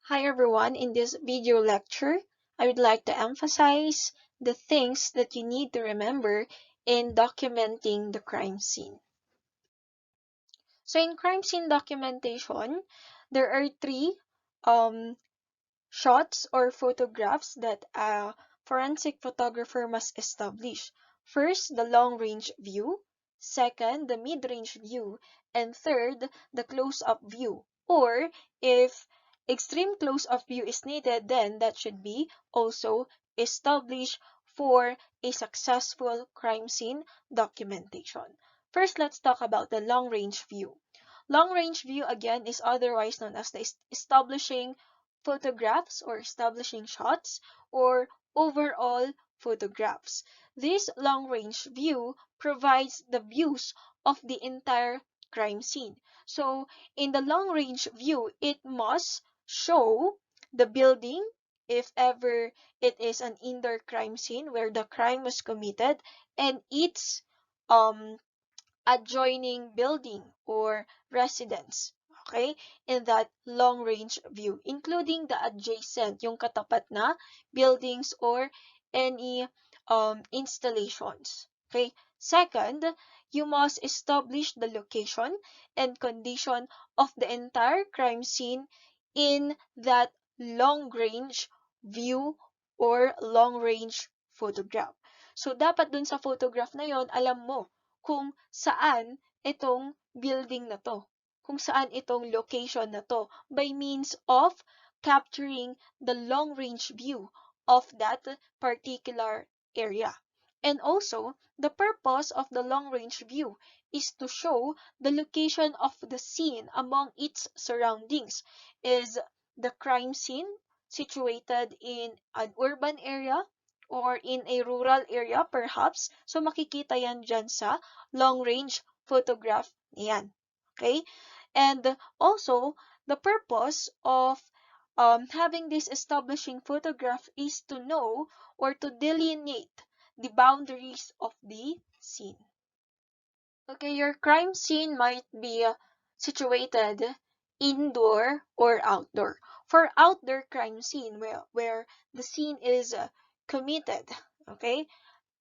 Hi everyone, in this video lecture, I would like to emphasize the things that you need to remember in documenting the crime scene. So in crime scene documentation, there are three um, shots or photographs that a forensic photographer must establish. First, the long-range view. Second, the mid-range view. And third, the close-up view. Or if extreme close-up view is needed, then that should be also established for a successful crime scene documentation. First, let's talk about the long-range view. Long-range view again is otherwise known as the establishing photographs or establishing shots or overall photographs. This long-range view provides the views of the entire crime scene. So in the long-range view, it must show the building if ever it is an indoor crime scene where the crime was committed and its um adjoining building or residence. Okay? In that long-range view, including the adjacent, yung katapat na buildings or any installations. Okay? Second, you must establish the location and condition of the entire crime scene in that long-range view or long-range photograph. So, dapat dun sa photograph na yon, alam mo kung saan itong building na to, kung saan itong location na to, by means of capturing the long-range view of that particular area. And also, the purpose of the long-range view is to show the location of the scene among its surroundings. Is the crime scene situated in an urban area or in a rural area perhaps? So makikita yan dyan sa long-range photograph niyan. Okay? And also, the purpose of having this establishing photograph is to know or to delineate the boundaries of the scene. Okay, your crime scene might be situated indoor or outdoor. For outdoor crime scene, where the scene is committed, okay,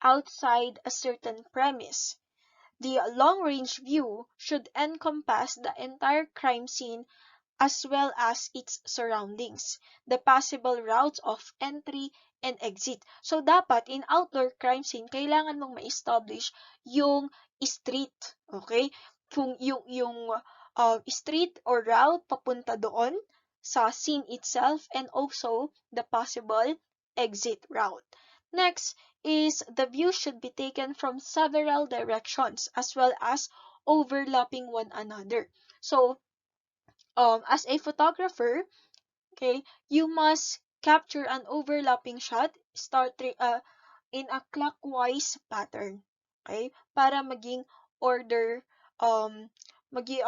outside a certain premise, the long-range view should encompass the entire crime scene as well as its surroundings, the possible routes of entry and exit. So, dapat in outdoor crime scene, kailangan mong ma-establish yung street, okay? Kung yung street or route papunta doon sa scene itself and also the possible exit route. Next is the view should be taken from several directions as well as overlapping one another. So, as a photographer, okay, you must capture an overlapping shot in a clockwise pattern. Okay? Para maging order um magi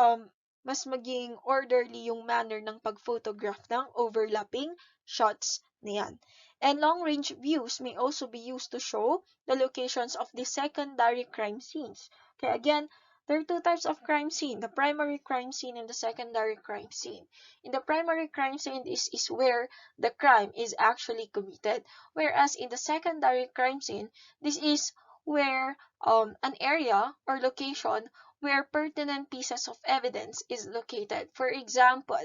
mas maging orderly yung manner ng pag-photograph ng overlapping shots niyan. And long-range views may also be used to show the locations of the secondary crime scenes. Okay, again, there are two types of crime scene, the primary crime scene and the secondary crime scene. In the primary crime scene, this is where the crime is actually committed, whereas in the secondary crime scene, this is where an area or location where pertinent pieces of evidence is located. For example,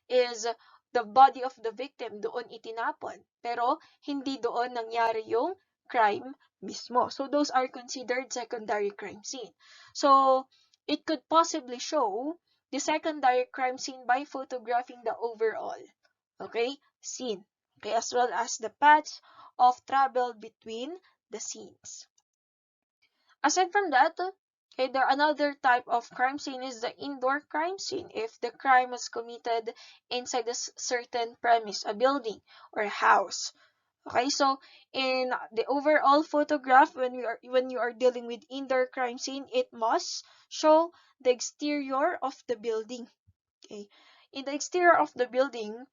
is the body of the victim doon itinapon, pero hindi doon nangyari yung crime mismo. So those are considered secondary crime scene. So it could possibly show the secondary crime scene by photographing the overall, okay, scene, okay, as well as the paths of travel between the scenes. Aside from that, okay, there another type of crime scene is the indoor crime scene. If the crime was committed inside a certain premise, a building or a house. Okay, so in the overall photograph, when you are dealing with indoor crime scene, it must show the exterior of the building. Okay, in the exterior of the building,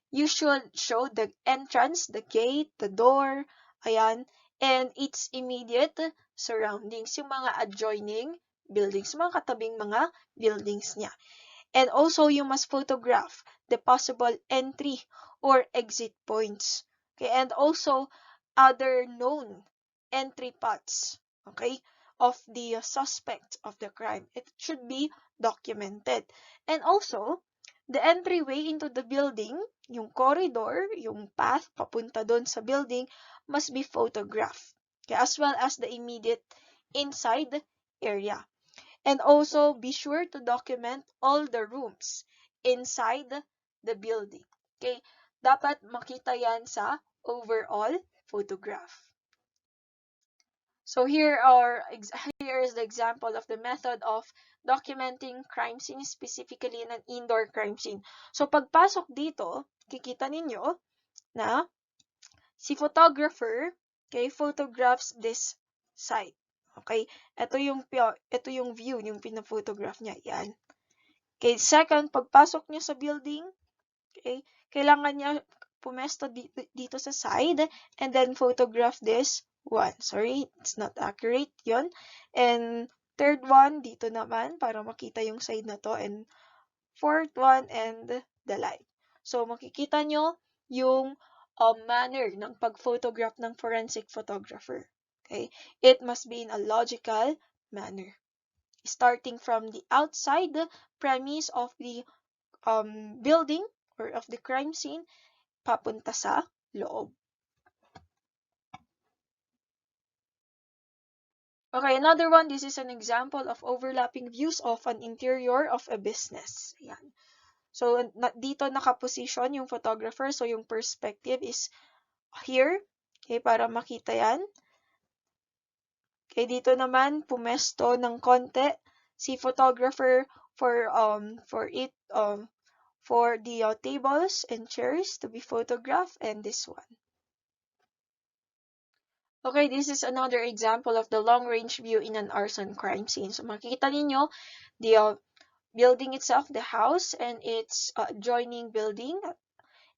you should show the entrance, the gate, the door, ayan, and its immediate surroundings, yung mga adjoining buildings, mga katabing mga buildings niya. And also, you must photograph the possible entry or exit points. Okay, and also other known entry paths, okay, of the suspect of the crime. It should be documented. And also, the entryway into the building, yung corridor, yung path papunta doon sa building, must be photographed. Okay, as well as the immediate inside area. And also, be sure to document all the rooms inside the building. Okay? Dapat makita yan sa overall photograph. So here is the example of the method of documenting crime scene, specifically in an indoor crime scene. So pagpasok dito, kikita ninyo na si photographer, okay, photographs this site. Okay? Ito yung view, yung pina-photograph niya. Yan. Okay, second, pagpasok niya sa building, okay, kailangan niya pumesto dito sa side and then photograph this one. Sorry, it's not accurate yon. And third one, dito naman para makita yung side na to. And fourth one, and the light. So, makikita nyo yung manner ng pag-photograph ng forensic photographer. Okay? It must be in a logical manner. Starting from the outside premise of the building or of the crime scene, papunta sa loob. Okay, another one, this is an example of overlapping views of an interior of a business. Ayan. So, dito nakaposition yung photographer. So, yung perspective is here. Okay, para makita yan. Okay, dito naman, pumesto ng konti si photographer for the tables and chairs to be photographed, and this one. Okay, this is another example of the long-range view in an arson crime scene. So makikita ninyo the building itself, the house, and its adjoining building.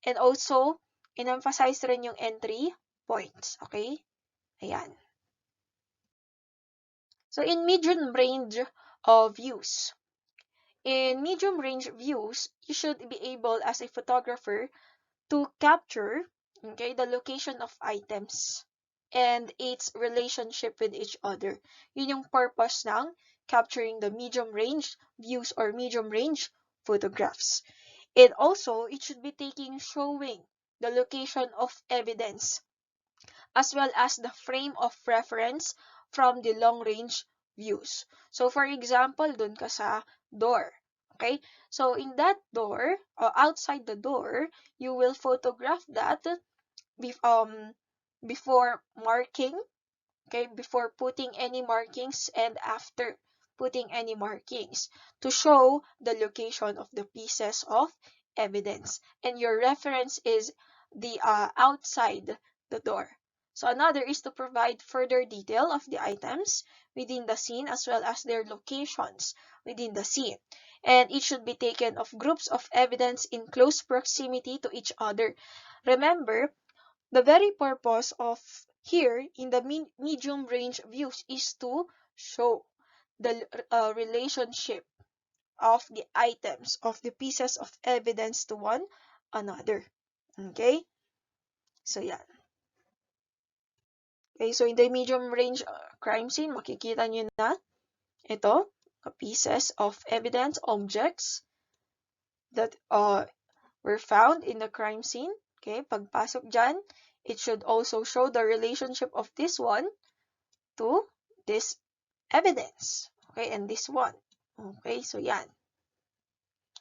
And also, in-emphasize rin yung entry points. Okay? Ayan. So in medium range views, in medium range views, you should be able as a photographer to capture, okay, the location of items and its relationship with each other. Yun yung purpose ng capturing the medium range views or medium range photographs. And also, it should be showing the location of evidence as well as the frame of reference from the long-range views. So, for example, dun ka sa door. Okay? So, in that door, or outside the door, you will photograph that before marking, okay, before putting any markings and after putting any markings to show the location of the pieces of evidence. And your reference is the outside the door. So another is to provide further detail of the items within the scene as well as their locations within the scene. And it should be taken of groups of evidence in close proximity to each other. Remember, the very purpose of here in the medium range views is to show the relationship of the items, of the pieces of evidence to one another. Okay? So, yan. Okay, so in the medium range crime scene, makikita nyo na ito, pieces of evidence, objects that were found in the crime scene. Okay, pagpasok dyan, it should also show the relationship of this one to this evidence. Okay, and this one. Okay, so yan.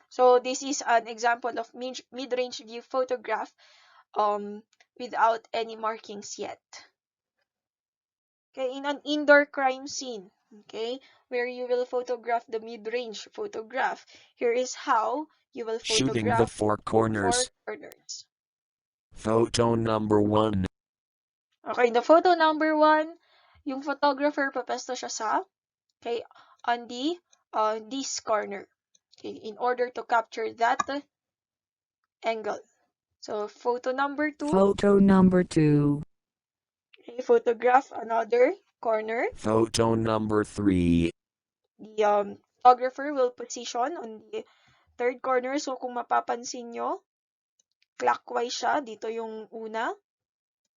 So this is an example of mid-range view photograph without any markings yet. Okay, in an indoor crime scene, okay, where you will photograph the mid-range photograph. Here is how you will photograph shooting the four corners. Photo number 1. Okay, the photo number 1, yung photographer papesto siya sa, okay, on the this corner, okay, in order to capture that angle. So photo number 2. Photo number 2. Okay, photograph another corner. Photo number 3. The photographer will position on the third corner. So kung mapapansin nyo, clockwise siya. Dito yung una,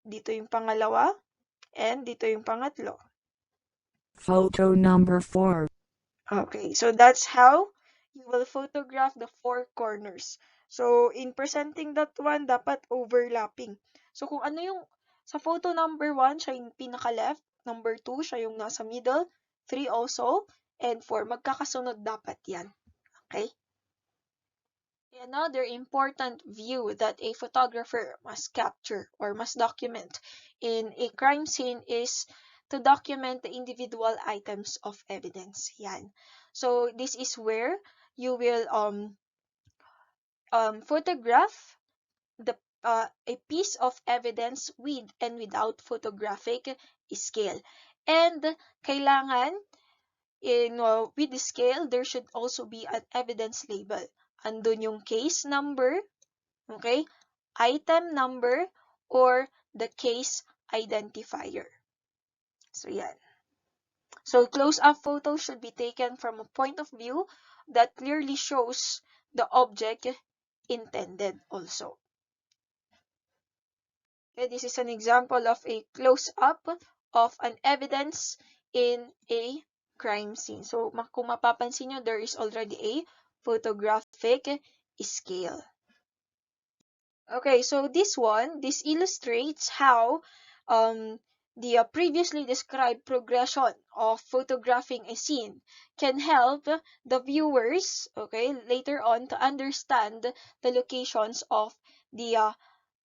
dito yung pangalawa, and dito yung pangatlo. Photo number 4. Okay, so that's how you will photograph the four corners. So in presenting that one, dapat overlapping. So kung ano yung sa photo number 1, siya yung pinaka-left. Number 2, siya yung nasa middle. 3 also. And 4, magkakasunod dapat yan. Okay? Another important view that a photographer must capture or must document in a crime scene is to document the individual items of evidence. Yan. So this is where you will photograph the a piece of evidence with and without photographic scale. And kailangan with the scale, there should also be an evidence label. Andun yung case number, okay, item number, or the case identifier. So yan. So close-up photos should be taken from a point of view that clearly shows the object intended also. Okay, this is an example of a close-up of an evidence in a crime scene. So kung mapapansin nyo, there is already a photographic scale. Okay, so this illustrates how the previously described progression of photographing a scene can help the viewers, okay, later on to understand the locations of the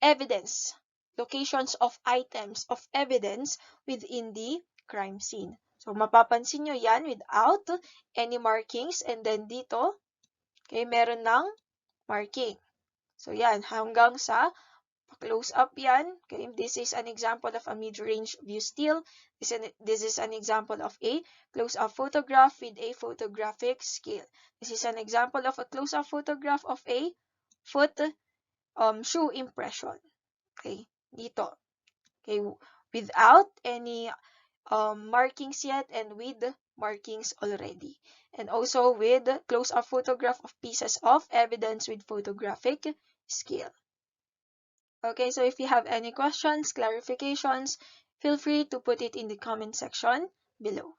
evidence, locations of items of evidence within the crime scene. So mapapansin nyo yan without any markings, and then dito, okay, meron ng marking. So yan, hanggang sa close up yan. Okay, this is an example of a mid-range view still. This is an example of a close-up photograph with a photographic scale. This is an example of a close-up photograph of a foot shoe impression. Okay, dito. Okay, without any markings yet and with markings already. And also with close-up photograph of pieces of evidence with photographic scale. Okay, so if you have any questions, clarifications, feel free to put it in the comment section below.